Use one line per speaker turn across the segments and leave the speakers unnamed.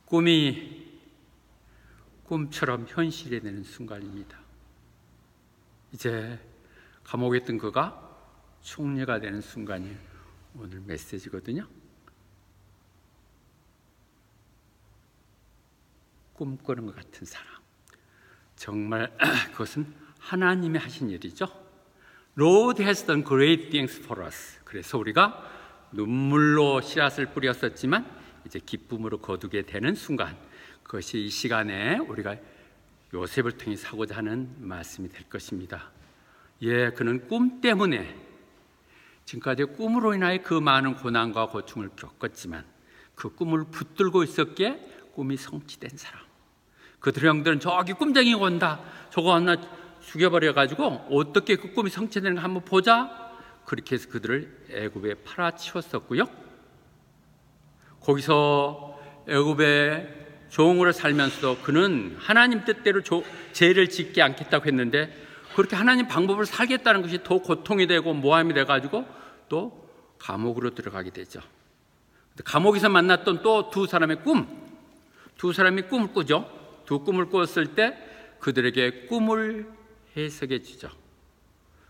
꿈이 꿈처럼 현실이 되는 순간입니다. 이제 감옥에 있던 그가 총리가 되는 순간이 오늘 메시지거든요. 꿈꾸는 것 같은 사람, 정말 그것은 하나님이 하신 일이죠. Lord has done great things for us. 그래서 우리가 눈물로 씨앗을 뿌렸었지만 이제 기쁨으로 거두게 되는 순간, 그것이 이 시간에 우리가 요셉을 통해 사고자 하는 말씀이 될 것입니다. 예, 그는 꿈 때문에 지금까지 꿈으로 인하여 그 많은 고난과 고충을 겪었지만 그 꿈을 붙들고 있었기에 꿈이 성취된 사람. 그들의 형들은 저기 꿈쟁이가 온다, 저거 하나 죽여버려가지고 어떻게 그 꿈이 성취되는가 한번 보자. 그렇게 해서 그들을 애굽에 팔아치웠었고요. 거기서 애굽의 종으로 살면서도 그는 하나님 뜻대로 죄를 짓지 않겠다고 했는데 그렇게 하나님 방법으로 살겠다는 것이 더 고통이 되고 모함이 돼가지고 또 감옥으로 들어가게 되죠. 감옥에서 만났던 또 두 사람의 꿈, 두 사람이 꿈을 꾸죠. 두 꿈을 꾸었을 때 그들에게 꿈을 해석해 주죠.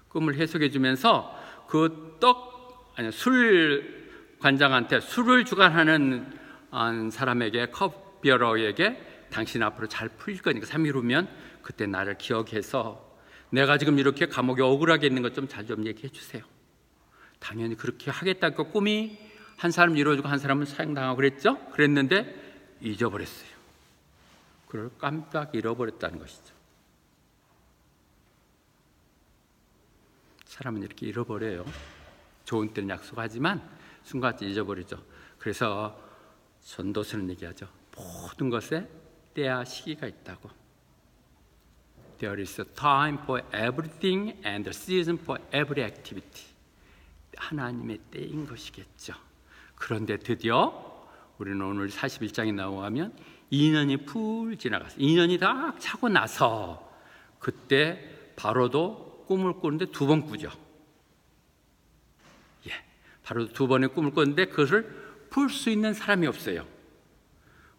꿈을 해석해 주면서 그 술 관장한테 술을 주관하는 사람에게, 컵비어러에게 당신 앞으로 잘 풀릴 거니까 3일 후면 그때 나를 기억해서 내가 지금 이렇게 감옥에 억울하게 있는 것 좀 잘 좀 얘기해 주세요. 당연히 그렇게 하겠다고 꿈이 한 사람은 이루어지고 한 사람은 사형당하고 그랬는데 잊어버렸어요. 그걸 깜빡 잃어버렸다는 것이죠. 사람은 이렇게 잃어버려요. 좋은 때는 약속하지만 순간에 잊어버리죠. 그래서 전도서는 얘기하죠. 모든 것에 때와 시기가 있다고. There is a time for everything and a season for every activity. 하나님의 때인 것이겠죠. 그런데 드디어 우리는 오늘 41장에 나오면 2년이 풀 지나갔어요. 2년이 다 차고 나서 그때 바로도 꿈을 꾸는데 두 번 꾸죠. 예, 바로도 두 번의 꿈을 꿨는데 그것을 풀 수 있는 사람이 없어요.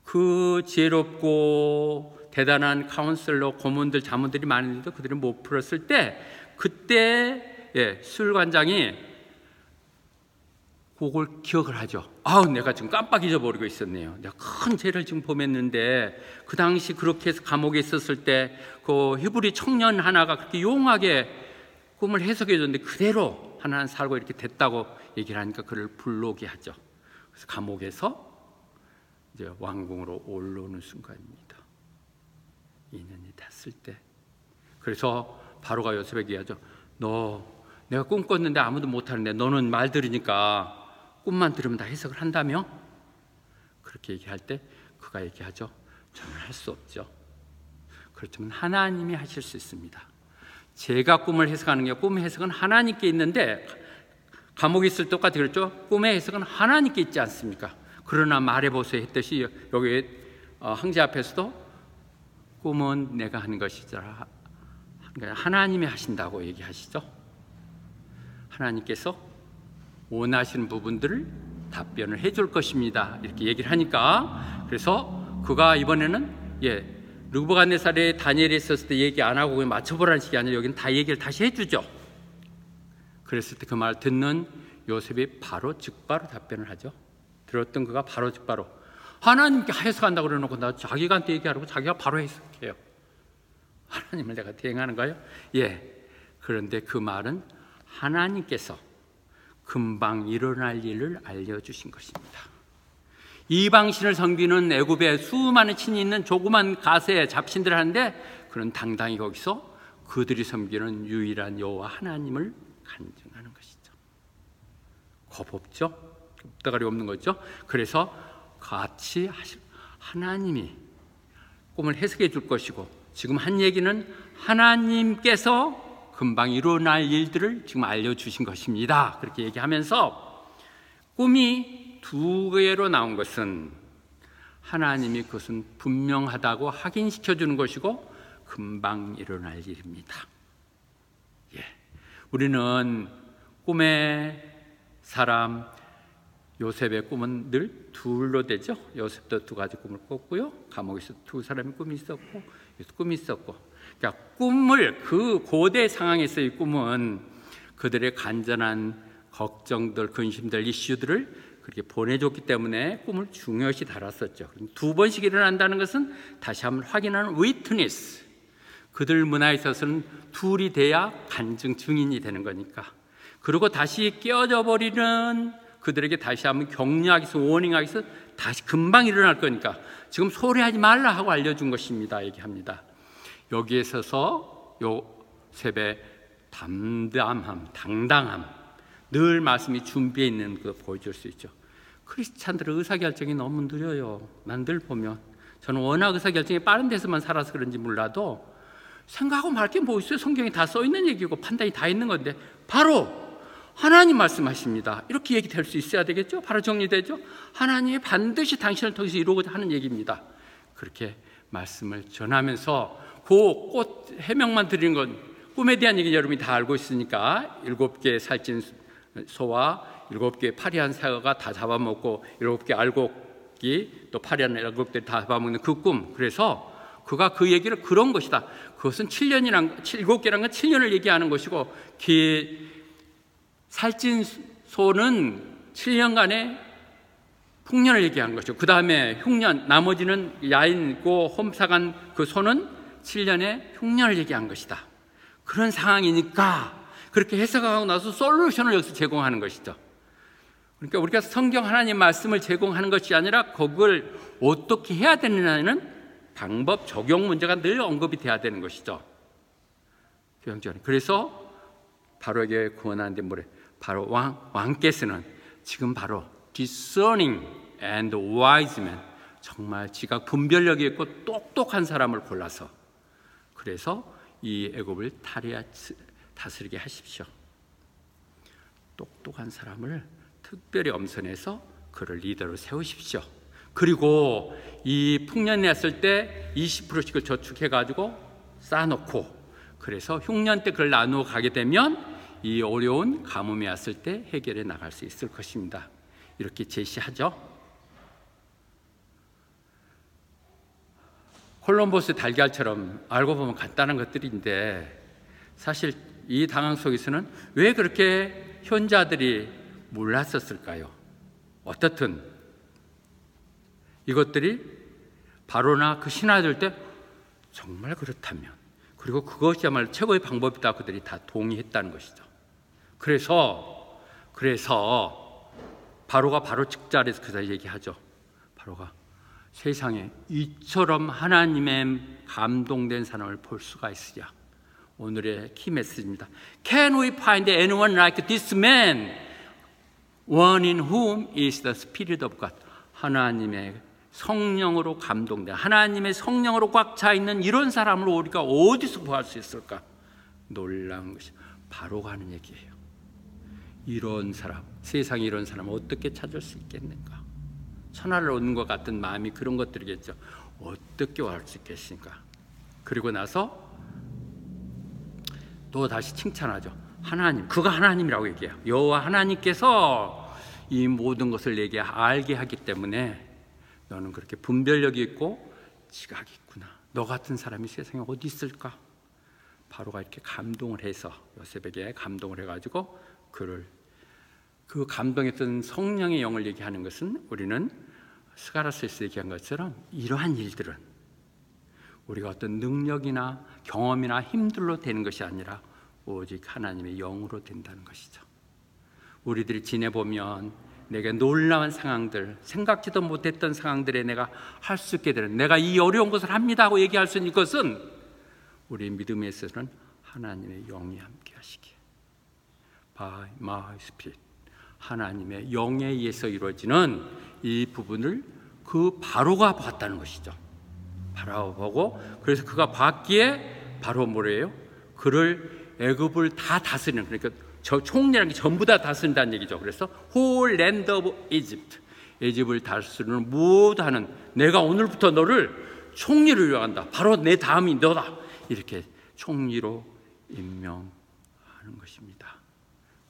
그 지혜롭고 대단한 카운슬러, 고문들, 자문들이 많은데도 그들이 못 풀었을 때 그때 술관장이 그걸 기억을 하죠. 내가 지금 깜빡 잊어버리고 있었네요. 내가 큰 죄를 지금 범했는데 그 당시 그렇게 해서 감옥에 있었을 때 그 히브리 청년 하나가 그렇게 용하게 꿈을 해석해 줬는데 그대로 하나는 살고 이렇게 됐다고 얘기를 하니까 그를 불러오게 하죠. 그래서 감옥에서 이제 왕궁으로 올라오는 순간입니다. 2년이 됐을 때. 그래서 바로가 요셉에게 얘기하죠. 내가 꿈 꿨는데 아무도 못하는데 너는 말 들으니까 꿈만 들으면 다 해석을 한다며? 그렇게 얘기할 때 그가 얘기하죠. 저는 할 수 없죠. 그렇지만 하나님이 하실 수 있습니다. 제가 꿈을 해석하는 게 꿈의 해석은 하나님께 있는데 감옥에 있을 때 똑같이 그랬죠. 꿈의 해석은 하나님께 있지 않습니까? 그러나 말해보세요 했듯이 여기 황제 앞에서도 꿈은 내가 하는 것이라 하나님이 하신다고 얘기하시죠. 하나님께서 원하시는 부분들을 답변을 해줄 것입니다. 이렇게 얘기를 하니까 그래서 그가 이번에는 느부갓네살의 다니엘에 있었을 때 얘기 안 하고 그냥 맞춰보라는 식이 아니라 여기는 다 얘기를 다시 해주죠. 그랬을 때 그 말 듣는 요셉이 바로 즉바로 답변을 하죠. 들었던 그가 바로 즉바로 하나님께 해석한다고 그러놓고 나 자기한테 얘기하라고 자기가 바로 해석해요. 하나님을 내가 대행하는가요? 그런데 그 말은 하나님께서 금방 일어날 일을 알려주신 것입니다. 이방신을 섬기는 애굽에 수많은 신이 있는 조그만 가세 잡신들을 하는데 그런 당당히 거기서 그들이 섬기는 유일한 여호와 하나님을 간증하는 것이죠. 겁 없죠? 겁대가리 없는 거죠. 그래서 같이 하나님이 꿈을 해석해 줄 것이고 지금 한 얘기는 하나님께서 금방 일어날 일들을 지금 알려주신 것입니다. 그렇게 얘기하면서 꿈이 두 개로 나온 것은 하나님이 그것은 분명하다고 확인시켜 주는 것이고 금방 일어날 일입니다. 우리는 꿈의 사람 요셉의 꿈은 늘 둘로 되죠. 요셉도 두 가지 꿈을 꿨고요. 감옥에서 두 사람의 꿈이 있었고, 그러니까 꿈을 그 고대 상황에서의 꿈은 그들의 간절한 걱정들, 근심들, 이슈들을 그렇게 보내줬기 때문에 꿈을 중요시 다뤘었죠. 두 번씩 일어난다는 것은 다시 한번 확인하는 위트니스. 그들 문화에 있어서는 둘이 돼야 간증 증인이 되는 거니까. 그리고 다시 깨어져 버리는 그들에게 다시 한번 격려하기 위해서, 워닝하기 위해서 다시 금방 일어날 거니까 지금 소리하지 말라 하고 알려준 것입니다. 얘기합니다. 여기에 있어서 요셉의 담담함, 당당함, 늘 말씀이 준비해 있는 거 보여줄 수 있죠. 크리스찬들의 의사결정이 너무 느려요. 난 늘 보면, 저는 워낙 의사결정이 빠른 데서만 살아서 그런지 몰라도 생각하고 말 게 뭐 있어요. 성경에 다 써있는 얘기고 판단이 다 있는 건데 바로 하나님 말씀하십니다. 이렇게 얘기될 수 있어야 되겠죠. 바로 정리되죠. 하나님이 반드시 당신을 통해서 이루고자 하는 얘기입니다. 그렇게 말씀을 전하면서 그 꽃 해명만 드리는 건 꿈에 대한 얘기 여러분이 다 알고 있으니까 7개의 살찐 소와 7개의 파리한 사과가 다 잡아먹고 7개 알곡이 또 파리한 알곡들이 다 잡아먹는 그 꿈. 그래서 그가 그 얘기를 그런 것이다. 그것은 7년이란 7개란 건 7년을 얘기하는 것이고, 살찐 소는 7년간의 풍년을 얘기하는 것이고, 그 다음에 흉년, 나머지는 야인고 홈사간 그 소는 7년의 흉년을 얘기한 것이다. 그런 상황이니까 그렇게 해석하고 나서 솔루션을 여기서 제공하는 것이죠. 그러니까 우리가 성경 하나님 말씀을 제공하는 것이 아니라 그걸 어떻게 해야 되느냐는 방법, 적용 문제가 늘 언급이 돼야 되는 것이죠. 그래서 바로에게 권하는데 뭐래? 바로 왕께서는 지금 바로 discerning and wise man, 정말 지각 분별력이 있고 똑똑한 사람을 골라서, 그래서 이 애굽을 다스리게 하십시오. 똑똑한 사람을 특별히 엄선해서 그를 리더로 세우십시오. 그리고 이 풍년이 났을 때 20%씩을 저축해가지고 쌓아놓고, 그래서 흉년 때 그걸 나누어 가게 되면 이 어려운 가뭄이 왔을 때 해결해 나갈 수 있을 것입니다. 이렇게 제시하죠. 콜럼버스 달걀처럼 알고 보면 간단한 것들인데, 사실 이 당황 속에서는 왜 그렇게 현자들이 몰랐었을까요? 어떻든 이것들이 바로나 그 신하들 때 정말 그렇다면, 그리고 그것이야말로 최고의 방법이다, 그들이 다 동의했다는 것이죠. 그래서 바로가 바로 직자리에서 그자 얘기하죠. 바로가 세상에 이처럼 하나님의 감동된 사람을 볼 수가 있으랴. 오늘의 키 메시지입니다. Can we find anyone like this man, one in whom is the Spirit of God? 하나님의 성령으로 감동된, 하나님의 성령으로 꽉 차 있는 이런 사람을 우리가 어디서 구할 수 있을까? 놀라운 것이 바로가 하는 얘기예요. 이런 사람, 세상에 이런 사람을 어떻게 찾을 수 있겠는가? 천하를 얻는 것 같은 마음이 그런 것들이겠죠. 어떻게 구할 수 있겠습니까? 그리고 나서 또 다시 칭찬하죠. 하나님, 그가 하나님이라고 얘기해요. 여호와 하나님께서 이 모든 것을 내게 알게 하기 때문에 너는 그렇게 분별력이 있고 지각이 있구나. 너 같은 사람이 세상에 어디 있을까? 바로가 이렇게 감동을 해서, 요셉에게 감동을 해가지고 그를, 그 감동했던 성령의 영을 얘기하는 것은, 우리는 스가랴서에서 얘기한 것처럼 이러한 일들은 우리가 어떤 능력이나 경험이나 힘들로 되는 것이 아니라 오직 하나님의 영으로 된다는 것이죠. 우리들이 지내보면 내가 놀라운 상황들, 생각지도 못했던 상황들에 내가 할 수 있게 되는, 내가 이 어려운 것을 합니다 하고 얘기할 수 있는 것은 우리 믿음에 있어서는 하나님의 영이 함께 하시기에, by my spirit, 하나님의 영에 의해서 이루어지는 이 부분을 그 바로가 봤다는 것이죠. 바로 보고, 그래서 그가 봤기에 바로 뭐래요? 그를 애굽을 다 다스리는, 그러니까 저 총리라는 게 전부 다 다스린다는 얘기죠. 그래서 whole land of Egypt, 애굽을 다스리는 모두 하는, 내가 오늘부터 너를 총리로 요한다. 바로 내 다음이 너다. 이렇게 총리로 임명하는 것입니다.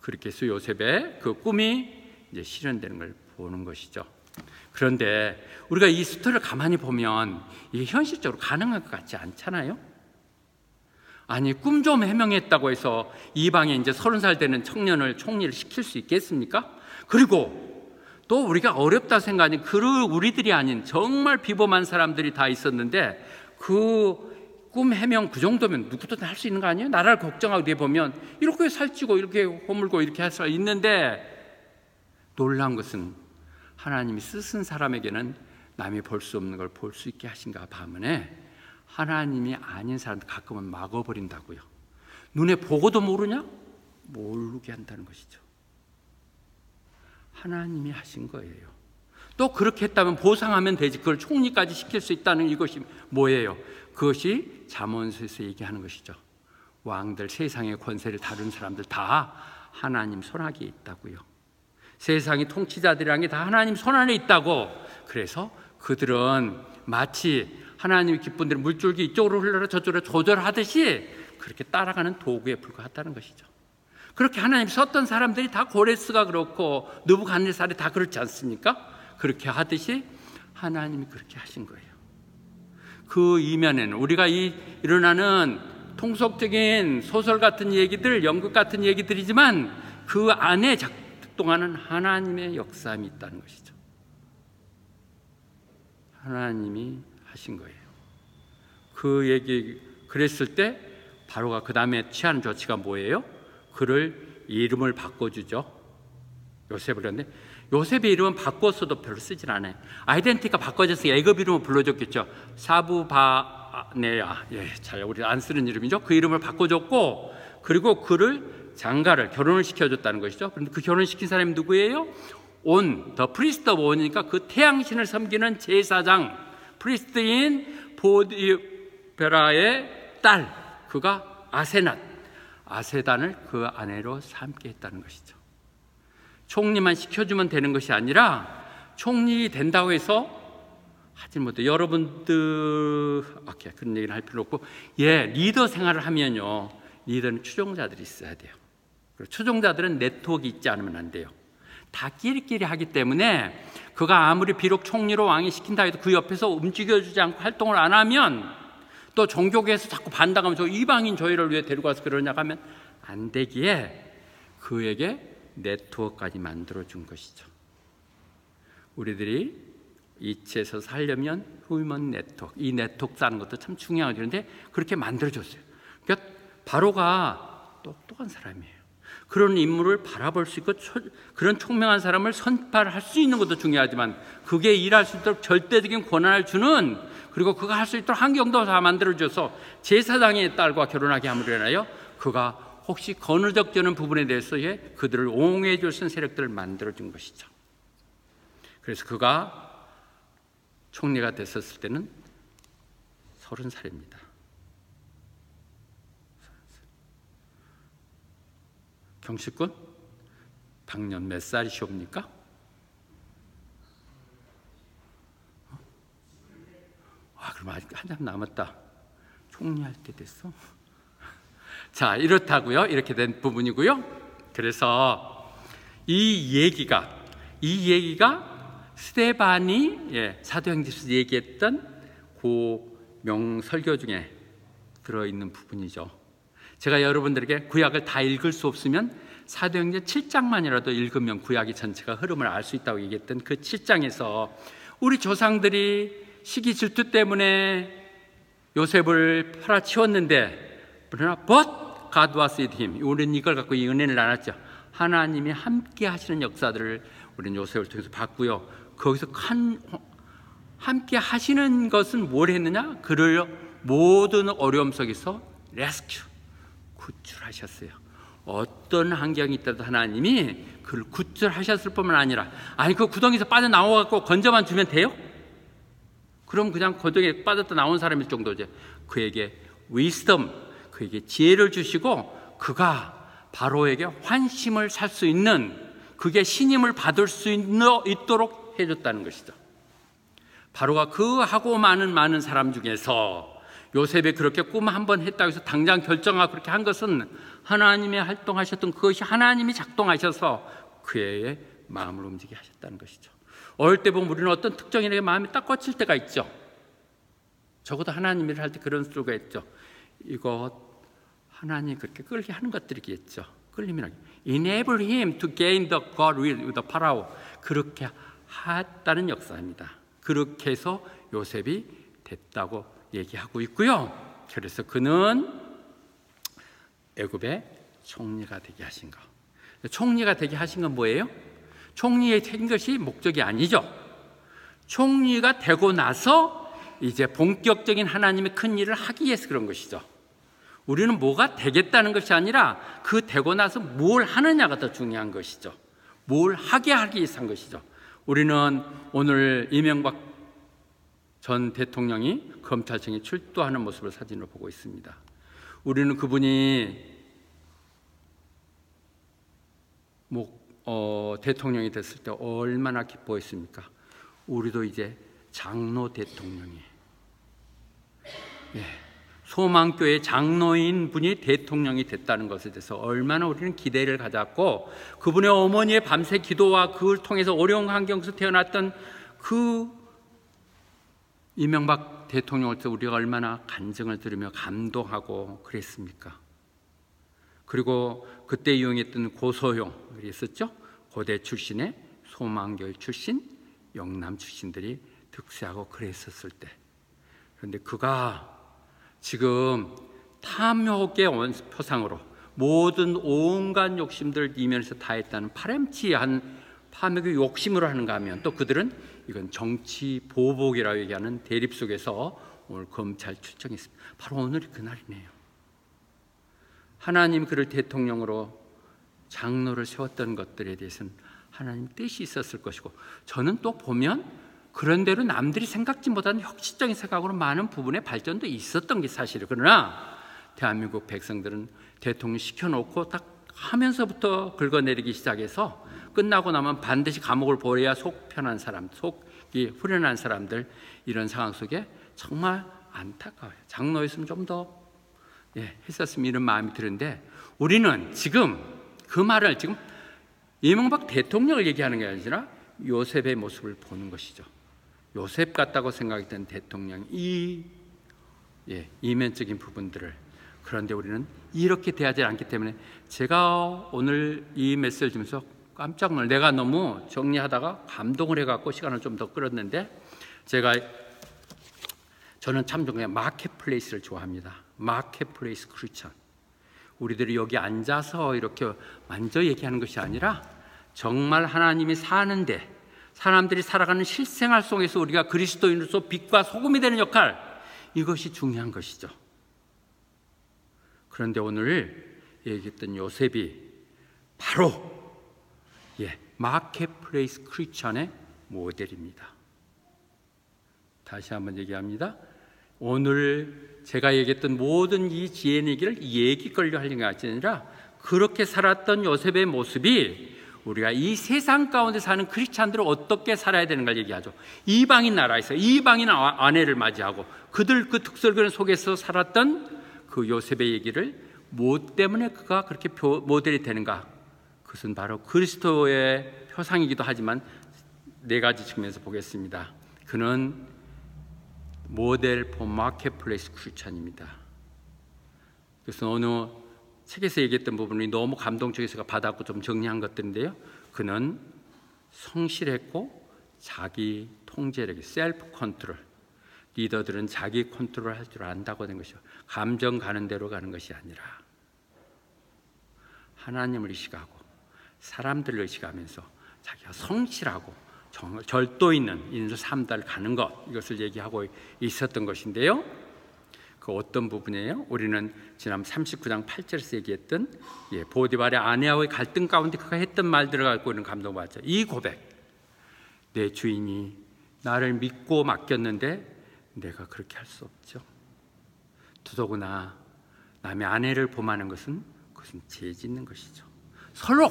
그렇게 해서 요셉의 그 꿈이 이제 실현되는 걸 보는 것이죠. 그런데 우리가 이 스토리를 가만히 보면 이게 현실적으로 가능할 것 같지 않잖아요? 아니, 꿈 좀 해명했다고 해서 이방에 이제 30살 되는 청년을 총리를 시킬 수 있겠습니까? 그리고 또 우리가 어렵다 생각하니 우리들이 아닌 정말 비범한 사람들이 다 있었는데 그 꿈 해명 그 정도면 누구든 할 수 있는 거 아니에요? 나라를 걱정하고 뒤에 보면 이렇게 살찌고 이렇게 허물고 이렇게 할 수 있는데, 놀라운 것은 하나님이 쓰신 사람에게는 남이 볼 수 없는 걸 볼 수 있게 하신가 반면에 하나님이 아닌 사람들 가끔은 막아버린다고요. 눈에 보고도 모르냐? 모르게 한다는 것이죠. 하나님이 하신 거예요. 또 그렇게 했다면 보상하면 되지, 그걸 총리까지 시킬 수 있다는 이것이 뭐예요? 그것이 잠언서에서 얘기하는 것이죠. 왕들, 세상의 권세를 다루는 사람들 다 하나님 손아귀에 있다고요. 세상의 통치자들이란 게 다 하나님 손안에 있다고. 그래서 그들은 마치 하나님이 기쁜 대로 물줄기 이쪽으로 흘러라 저쪽으로 조절하듯이 그렇게 따라가는 도구에 불과하다는 것이죠. 그렇게 하나님 썼던 사람들이 다 고레스가 그렇고 느부갓네살이 다 그렇지 않습니까? 그렇게 하듯이 하나님이 그렇게 하신 거예요. 그 이면에는 우리가 일어나는 통속적인 소설 같은 얘기들, 연극 같은 얘기들이지만 그 안에 작동하는 하나님의 역사함이 있다는 것이죠. 하나님이 하신 거예요. 그 얘기 그랬을 때 바로가 그 다음에 취하는 조치가 뭐예요? 그를 이름을 바꿔주죠. 요셉을. 그런데 요셉의 이름은 바꿨어도 별로 쓰진 않아요. 아이덴티티가 바꿔져서 애굽 이름을 불러줬겠죠. 사부바네야, 잘 우리 안 쓰는 이름이죠. 그 이름을 바꿔줬고, 그리고 그를 장가를 결혼을 시켜줬다는 것이죠. 그런데 그 결혼시킨 사람이 누구예요? 더 프리스트 오브 온이니까 그 태양신을 섬기는 제사장, 프리스트인 보디베라의 딸, 그가 아세단을 그 아내로 삼게 했다는 것이죠. 총리만 시켜주면 되는 것이 아니라 총리 된다고 해서 하지 못해. 여러분들 그런 얘기는 할 필요 없고, 리더 생활을 하면요, 리더는 추종자들이 있어야 돼요. 그리고 추종자들은 네트워크 있지 않으면 안 돼요. 다 끼리끼리 하기 때문에 그가 아무리 비록 총리로 왕이 시킨다 해도 그 옆에서 움직여주지 않고 활동을 안 하면, 또 종교계에서 자꾸 반당하면서 이방인 저희를 왜 데려가서 그러냐 하면 안 되기에 그에게 네트워크까지 만들어준 것이죠. 우리들이 이치에서 살려면 휴먼 네트워크, 이 네트워크 쌓는 것도 참 중요하죠. 그런데 그렇게 만들어줬어요. 그러니까 바로가 똑똑한 사람이에요. 그런 인물을 바라볼 수 있고 그런 총명한 사람을 선발할 수 있는 것도 중요하지만 그게 일할 수 있도록 절대적인 권한을 주는, 그리고 그가 할 수 있도록 환경도 다 만들어줘서 제사장의 딸과 결혼하게 함으로 인하여 그가 혹시 건의적되는 부분에 대해서 그들을 옹호해 줄 수 있는 세력들을 만들어준 것이죠. 그래서 그가 총리가 됐었을 때는 30살입니다. 경식군, 당년 몇 살이시옵니까? 그럼 아직 한참 남았다. 총리할 때 됐어? 자, 이렇다고요. 이렇게 된 부분이고요. 그래서 이 얘기가 스데반이 사도행전에서 얘기했던 그 명설교 중에 들어있는 부분이죠. 제가 여러분들에게 구약을 다 읽을 수 없으면 사도행전 7장만이라도 읽으면 구약의 전체가 흐름을 알 수 있다고 얘기했던 그 7장에서 우리 조상들이 시기 질투 때문에 요셉을 팔아치웠는데, 그러나 but God was with him, 우리는 이걸 갖고 이 은혜를 나눴죠. 하나님이 함께 하시는 역사들을 우리는 요셉을 통해서 봤고요. 거기서 함께 하시는 것은 뭘 했느냐? 그를 모든 어려움 속에서 레스큐, 구출하셨어요. 어떤 환경이 있더라도 하나님이 그를 구출하셨을 뿐만 아니라, 그 구덩이에서 빠져나와갖고 건져만 주면 돼요? 그럼 그냥 구덩이에 빠졌다 나온 사람일 정도죠. 그에게 위스덤, 그에게 지혜를 주시고 그가 바로에게 환심을 살 수 있는, 그게 신임을 받을 수 있도록 해줬다는 것이죠. 바로가 그하고 많은 사람 중에서 요셉이 그렇게 꿈 한번 했다고 해서 당장 결정하고 그렇게 한 것은 하나님의 활동하셨던 그것이 하나님이 작동하셔서 그의 마음을 움직이게 하셨다는 것이죠. 어릴 때 보면 우리는 어떤 특정인에게 마음이 딱 꽂힐 때가 있죠. 적어도 하나님 일을 할 때 그런 수가 있죠. 이거 하나님 그렇게 끌게 하는 것들이겠죠. 끌림이라고. Enable him to gain the God will with the power. 그렇게 했다는 역사입니다. 그렇게 해서 요셉이 됐다고 얘기하고 있고요. 그래서 그는 애굽의 총리가 되게 하신 거. 총리가 되게 하신 건 뭐예요? 총리에 된 것이 목적이 아니죠. 총리가 되고 나서 이제 본격적인 하나님의 큰 일을 하기 위해서 그런 것이죠. 우리는 뭐가 되겠다는 것이 아니라 그 되고 나서 뭘 하느냐가 더 중요한 것이죠. 뭘 하게 하기 위해서 한 것이죠. 우리는 오늘 이명박 전 대통령이 검찰청에 출두하는 모습을 사진으로 보고 있습니다. 우리는 그분이 대통령이 됐을 때 얼마나 기뻐했습니까? 우리도 이제 장로 대통령이, 소망교회 장로인 분이 대통령이 됐다는 것에 대해서 얼마나 우리는 기대를 가졌고, 그분의 어머니의 밤새 기도와 그걸 통해서 어려운 환경에서 태어났던 그 이명박 대통령을 때 우리가 얼마나 간증을 들으며 감동하고 그랬습니까? 그리고 그때 이용했던 고소용이 있었죠. 고대 출신의 소망교회 출신, 영남 출신들이 득세하고 그랬었을 때, 그런데 그가 지금 탐욕의 표상으로 모든 온갖 욕심들을 이면에서 다했다는 파렴치한 탐욕의 욕심으로 하는가 하면, 또 그들은 이건 정치 보복이라고 얘기하는 대립 속에서 오늘 검찰 출정했습니다. 바로 오늘이 그날이네요. 하나님 그를 대통령으로 장로를 세웠던 것들에 대해서는 하나님 뜻이 있었을 것이고, 저는 또 보면 그런 대로 남들이 생각지 못하는 혁신적인 생각으로 많은 부분의 발전도 있었던 게 사실이에요. 그러나 대한민국 백성들은 대통령 시켜놓고 딱 하면서부터 긁어내리기 시작해서 끝나고 나면 반드시 감옥을 보내야 속 편한 사람, 속이 후련한 사람들, 이런 상황 속에 정말 안타까워요. 장로였으면 좀 더 했었으면 이런 마음이 드는데, 우리는 지금 그 말을 지금 이명박 대통령을 얘기하는 게 아니라 요셉의 모습을 보는 것이죠. 요셉 같다고 생각했던 대통령이 이 이면적인 부분들을, 그런데 우리는 이렇게 대하지 않기 때문에 제가 오늘 이 메시지를 주면서 깜짝 놀라, 내가 너무 정리하다가 감동을 해갖고 시간을 좀 더 끌었는데, 저는 참 그냥 마켓플레이스를 좋아합니다. 마켓플레이스 크리스천. 우리들이 여기 앉아서 이렇게 만져 얘기하는 것이 아니라 정말 하나님이 사는데, 사람들이 살아가는 실생활 속에서 우리가 그리스도인으로서 빛과 소금이 되는 역할, 이것이 중요한 것이죠. 그런데 오늘 얘기했던 요셉이 바로 마켓플레이스 크리스천의 모델입니다. 다시 한번 얘기합니다. 오늘 제가 얘기했던 모든 이 지혜 얘기를 얘기거리로 하려는 게 아니라 그렇게 살았던 요셉의 모습이 우리가 이 세상 가운데 사는 크리스찬들은 어떻게 살아야 되는가 얘기하죠. 이방인 나라에서 이방인 아내를 맞이하고 그들 그 특설교회 속에서 살았던 그 요셉의 얘기를 뭐 때문에 그가 그렇게 모델이 되는가? 그것은 바로 그리스도의 표상이기도 하지만 네 가지 측면에서 보겠습니다. 그는 모델 포 마켓플레이스 크리스찬입니다. 그래서 어느 책에서 얘기했던 부분이 너무 감동적이어서 받았고 좀 정리한 것들인데요. 그는 성실했고 자기 통제력, 셀프 컨트롤. 리더들은 자기 컨트롤 할 줄 안다고 된 것이요. 감정 가는 대로 가는 것이 아니라 하나님을 의식하고 사람들을 의식하면서 자기가 성실하고 절도 있는 인생 삶을 가는 것, 이것을 얘기하고 있었던 것인데요. 그 어떤 부분이에요? 우리는 지난 39장 8절에서 얘기했던 보디발의 아내와의 갈등 가운데 그가 했던 말들을 갖고 있는 감동받죠. 이 고백, 내 주인이 나를 믿고 맡겼는데 내가 그렇게 할 수 없죠. 더더구나 남의 아내를 범하는 것은 그것은 죄 짓는 것이죠. 서로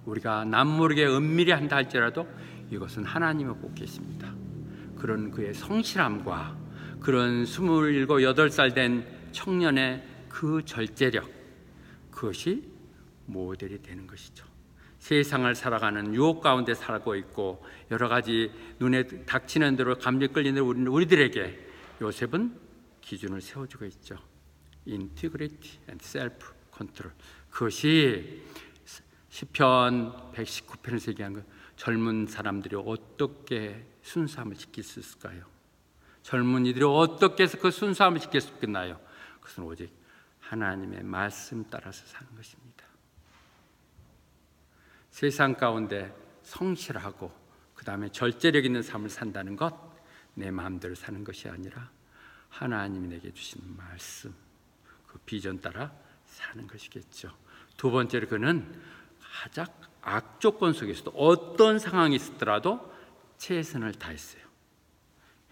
우리가 남모르게 은밀히 한다 할지라도 이것은 하나님을 꼭 계십니다. 그런 그의 성실함과 그런 27, 8살 된 청년의 그 절제력, 그것이 모델이 되는 것이죠. 세상을 살아가는 유혹 가운데 살고 있고 여러 가지 눈에 닥치는 대로 감정이 끌리는 우리들에게 요셉은 기준을 세워주고 있죠. Integrity and self-control. 그것이 시편 119편에서 얘기한 것, 젊은 사람들이 어떻게 순수함을 지킬 수 있을까요? 젊은이들이 어떻게 해서 그 순수함을 지킬 수 있겠나요? 그것은 오직 하나님의 말씀 따라서 사는 것입니다. 세상 가운데 성실하고 그 다음에 절제력 있는 삶을 산다는 것, 내 마음대로 사는 것이 아니라 하나님이 내게 주신 말씀, 그 비전 따라 사는 것이겠죠. 두 번째로 그는 가장 악조건 속에서도 어떤 상황이 있었더라도 최선을 다했어요.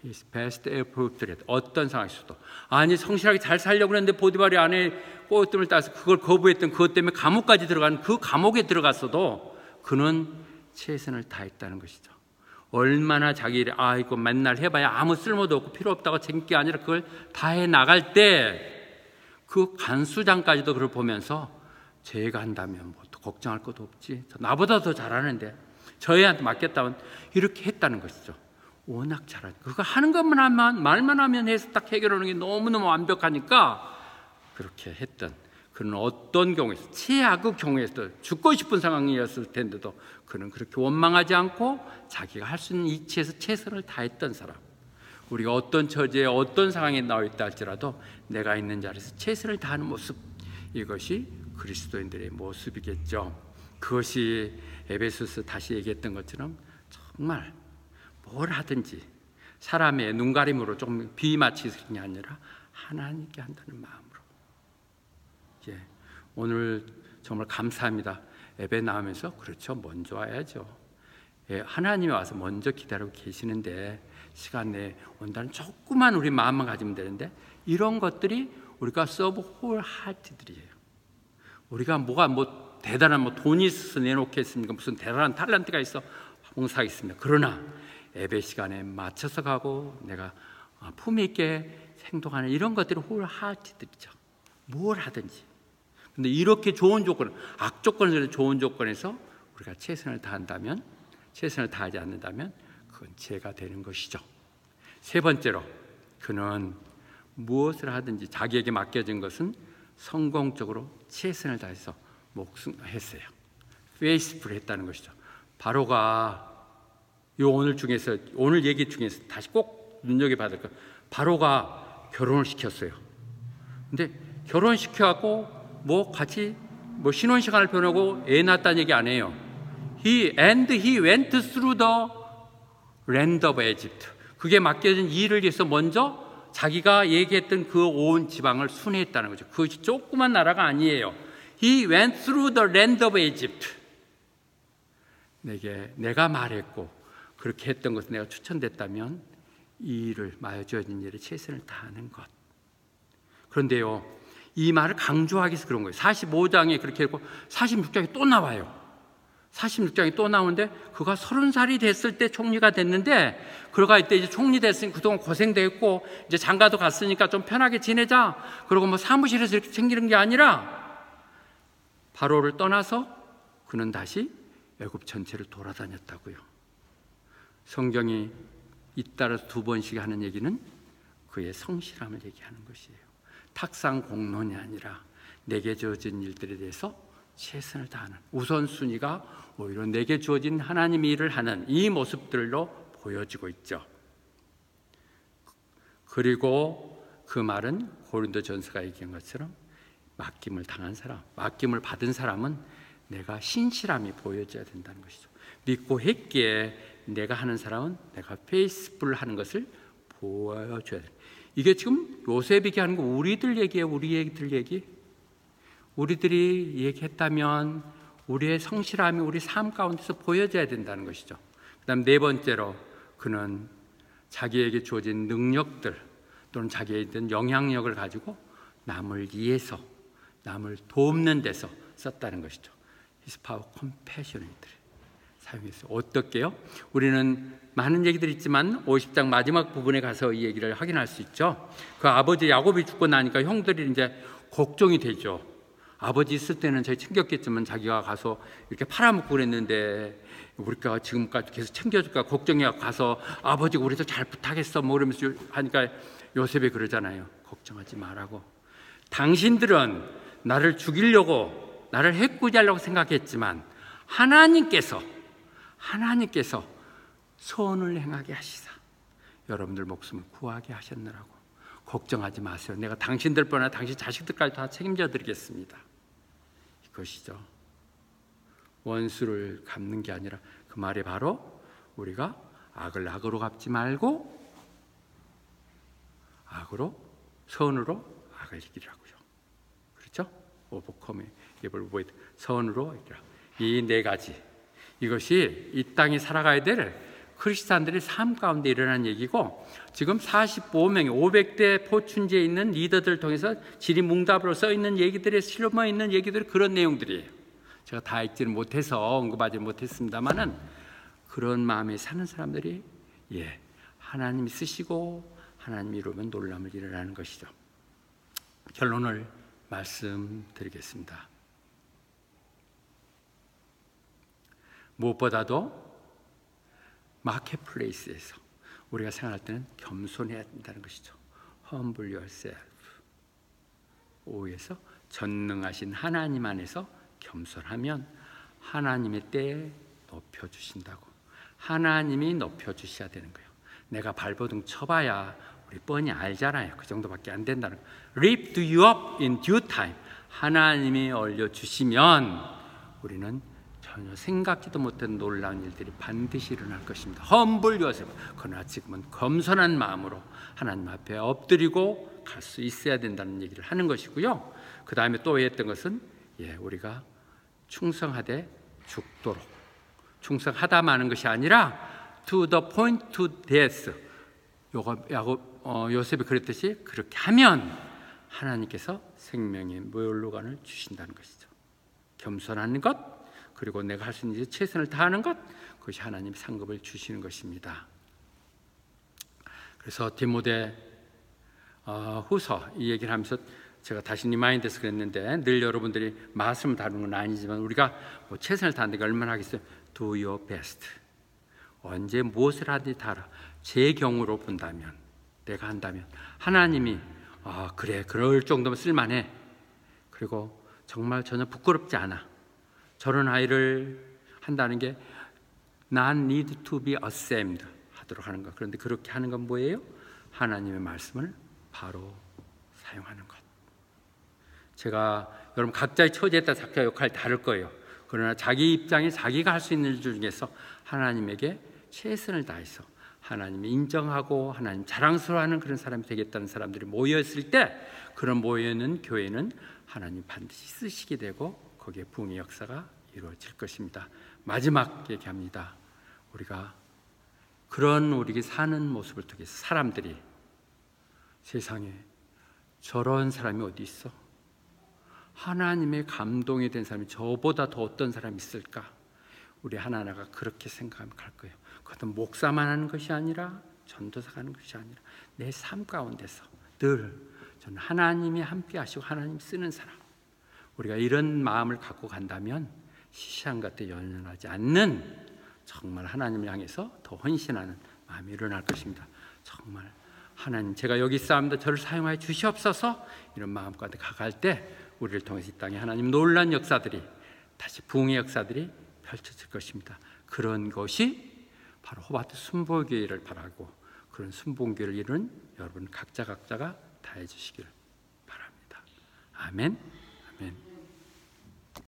His best effort. 어떤 상황에서도, 아니 성실하게 잘 살려고 했는데 보디발이 아내 꼬우뜸을 따서 그걸 거부했던 그것 때문에 감옥까지 들어가는 그 감옥에 들어갔어도 그는 최선을 다했다는 것이죠. 얼마나 자기 일에 이거 맨날 해봐야 아무 쓸모도 없고 필요 없다고 생긴 게 아니라 그걸 다해 나갈 때 그 간수장까지도 그걸 보면서 제가 한다면 뭐 걱정할 것도 없지, 나보다 더 잘하는데 저희한테 맡겼다면 이렇게 했다는 것이죠. 워낙 잘하니까 그거 하는 것만 하면, 말만 하면 해서 딱 해결하는 게 너무너무 완벽하니까 그렇게 했던, 그는 어떤 경우에서, 최악의 경우에서도 죽고 싶은 상황이었을 텐데도 그는 그렇게 원망하지 않고 자기가 할 수 있는 이치에서 최선을 다했던 사람. 우리가 어떤 처지에 어떤 상황에 나와 있다 할지라도 내가 있는 자리에서 최선을 다하는 모습, 이것이 그리스도인들의 모습이겠죠. 그것이 에베소서 다시 얘기했던 것처럼 정말 뭘 하든지 사람의 눈가림으로 좀 비맞추는 게 아니라 하나님께 한다는 마음으로. 예, 오늘 정말 감사합니다. 예배 나오면서 그렇죠, 먼저 와야죠. 예, 하나님이 와서 먼저 기다리고 계시는데 시간 내에 온다는 조그만 우리 마음만 가지면 되는데, 이런 것들이 우리가 서브 홀 하트들이에요. 우리가 뭐 대단한 돈이 있어서 내놓겠습니까? 무슨 대단한 탤런트가 있어 봉사하겠습니다. 그러나 예배 시간에 맞춰서 가고 내가 품위 있게 행동하는 이런 것들이 홀 하트들이죠. 뭘 하든지. 근데 이렇게 좋은 조건, 악조건에서 좋은 조건에서 우리가 최선을 다한다면, 최선을 다하지 않는다면 그건 죄가 되는 것이죠. 세 번째로 그는 무엇을 하든지 자기에게 맡겨진 것은 성공적으로 최선을 다해서 목숨했어요. 페이스풀 했다는 것이죠. 바로가 오늘 얘기 중에서 다시 꼭 눈여겨봐야 될 것, 바로가 결혼을 시켰어요. 근데 결혼시켜갖고 같이 신혼 시간을 보내고 애 낳았다는 얘기 안 해요. He went through the land of Egypt. 그게 맡겨진 일을 위해서 먼저 자기가 얘기했던 그 온 지방을 순회했다는 거죠. 그것이 조그만 나라가 아니에요. He went through the land of Egypt. 내가 말했고 그렇게 했던 것은 내가 추천됐다면 이 일을, 마주어진 일에 최선을 다하는 것. 그런데요, 이 말을 강조하기 위해서 그런 거예요. 45장에 그렇게 했고 46장에 또 나와요. 46장에 또 나오는데 그가 30살이 됐을 때 총리가 됐는데, 그가 이때 이제 총리 됐으니 그동안 고생도 했고 이제 장가도 갔으니까 좀 편하게 지내자, 그리고 사무실에서 이렇게 챙기는 게 아니라 바로를 떠나서 그는 다시 애굽 전체를 돌아다녔다고요. 성경이 잇따라서 두 번씩 하는 얘기는 그의 성실함을 얘기하는 것이에요. 탁상 공론이 아니라 내게 주어진 일들에 대해서 최선을 다하는, 우선순위가 오히려 내게 주어진 하나님의 일을 하는 이 모습들로 보여지고 있죠. 그리고 그 말은 고린도전서가 얘기한 것처럼 맡김을 당한 사람, 맡김을 받은 사람은 내가 신실함이 보여져야 된다는 것이죠. 믿고 했기에 내가 하는 사람은 내가 페이스풀 하는 것을 보여줘야 돼. 이게 지금 요셉이 얘기하는 거 우리들 얘기예요. 우리 얘기들 얘기. 우리들이 얘기했다면 우리의 성실함이 우리 삶 가운데서 보여져야 된다는 것이죠. 그다음 네 번째로 그는 자기에게 주어진 능력들 또는 사기에 있는 영향력을 가지고 남을 위해서, 남을 돕는 데서 썼다는 것이죠. His power compassionate 사용했어요. 어떻게요? 우리는 많은 얘기들이 있지만 50장 마지막 부분에 가서 이 얘기를 확인할 수 있죠. 그 아버지 야곱이 죽고 나니까 형들이 이제 걱정이 되죠. 아버지 있을 때는 저희 챙겼겠지만 자기가 가서 이렇게 팔아먹고 그랬는데 우리가 지금까지 계속 챙겨줄까 걱정해 가서 아버지가 우리도 잘 부탁했어 뭐 그러면서 하니까 요셉이 그러잖아요. 걱정하지 말라고. 당신들은 나를 죽이려고 나를 해코지하려고 생각했지만 하나님께서 선을 행하게 하시사 여러분들 목숨을 구하게 하셨느라고. 걱정하지 마세요. 내가 당신들 뻔한 당신 자식들까지 다 책임져 드리겠습니다. 이것이죠. 원수를 갚는 게 아니라 그 말이 바로 우리가 악을 악으로 갚지 말고 선으로 악을 이기라고요. 그렇죠? 오버컴이 이걸 선으로 이기라. 이 네 가지, 이것이 이 땅에 살아가야 될 크리스찬들의 삶 가운데 일어난 얘기고, 지금 45명의 500대 포춘지에 있는 리더들을 통해서 질의응답으로 써 있는 얘기들에 실려 있는 얘기들이 그런 내용들이에요. 제가 다 읽지는 못해서 언급하지 못했습니다만은 그런 마음에 사는 사람들이 하나님이 쓰시고 하나님이 이루면 놀람을 일어나는 것이죠. 결론을 말씀드리겠습니다. 무엇보다도 마켓플레이스에서 우리가 생각할 때는 겸손해야 된다는 것이죠. Humble yourself. 5에서 전능하신 하나님 안에서 겸손하면 하나님의 때에 높여주신다고. 하나님이 높여주셔야 되는 거예요. 내가 발버둥 쳐봐야 우리 뻔히 알잖아요. 그 정도밖에 안 된다는 거예요. Lift you up in due time. 하나님이 올려주시면 우리는 전혀 생각지도 못한 놀라운 일들이 반드시 일어날 것입니다. Humble yourself. 그러나 지금은 겸손한 마음으로 하나님 앞에 엎드리고 갈 수 있어야 된다는 얘기를 하는 것이고요. 그 다음에 또 했던 것은 우리가 충성하되 죽도록, 충성하다마는 것이 아니라 to the point to death. 요셉이 그랬듯이 그렇게 하면 하나님께서 생명의 멸류관을 주신다는 것이죠. 겸손한 것, 그리고 내가 할 수 있는 일에 최선을 다하는 것, 그것이 하나님 상급을 주시는 것입니다. 그래서 디모데 후서 이 얘기를 하면서 제가 다시 리마인드해서 그랬는데, 늘 여러분들이 말씀을 다루는 건 아니지만 우리가 최선을 다하는 게 얼마나 하겠어요? Do your best. 언제 무엇을 하든지 다 알아. 제 경우로 본다면, 내가 한다면 하나님이 그래, 그럴 정도면 쓸만해. 그리고 정말 전혀 부끄럽지 않아. 저런 아이를 한다는 게 not need to be ashamed 하도록 하는 것. 그런데 그렇게 하는 건 뭐예요? 하나님의 말씀을 바로 사용하는 것. 제가 여러분 각자의 처지에 따라 각자 역할이 다를 거예요. 그러나 자기 입장에 자기가 할 수 있는 일 중에서 하나님에게 최선을 다해서 하나님이 인정하고 하나님 자랑스러워하는 그런 사람이 되겠다는 사람들이 모여있을 때, 그런 모여있는 교회는 하나님 반드시 쓰시게 되고 거기에 부흥의 역사가 이루어질 것입니다. 마지막 얘기합니다. 우리가 그런 우리가 사는 모습을 통해서 사람들이 세상에 저런 사람이 어디 있어? 하나님의 감동이 된 사람이 저보다 더 어떤 사람이 있을까? 우리 하나하나가 그렇게 생각하면 갈 거예요. 그것은 목사만 하는 것이 아니라 전도사가 하는 것이 아니라 내 삶 가운데서 늘 저는 하나님이 함께 하시고 하나님 쓰는 사람, 우리가 이런 마음을 갖고 간다면 시시한 것에 연연하지 않는 정말 하나님을 향해서 더 헌신하는 마음이 일어날 것입니다. 정말 하나님, 제가 여기 있사옵니다. 저를 사용하여 주시옵소서. 이런 마음 가운데 가갈 때 우리를 통해서 이 땅에 하나님 놀라운 역사들이, 다시 부흥의 역사들이 펼쳐질 것입니다. 그런 것이 바로 호바트 순복교회를 바라고, 그런 순복교회를 이루는 여러분 각자가 다 해주시길 바랍니다. 아멘. 아멘.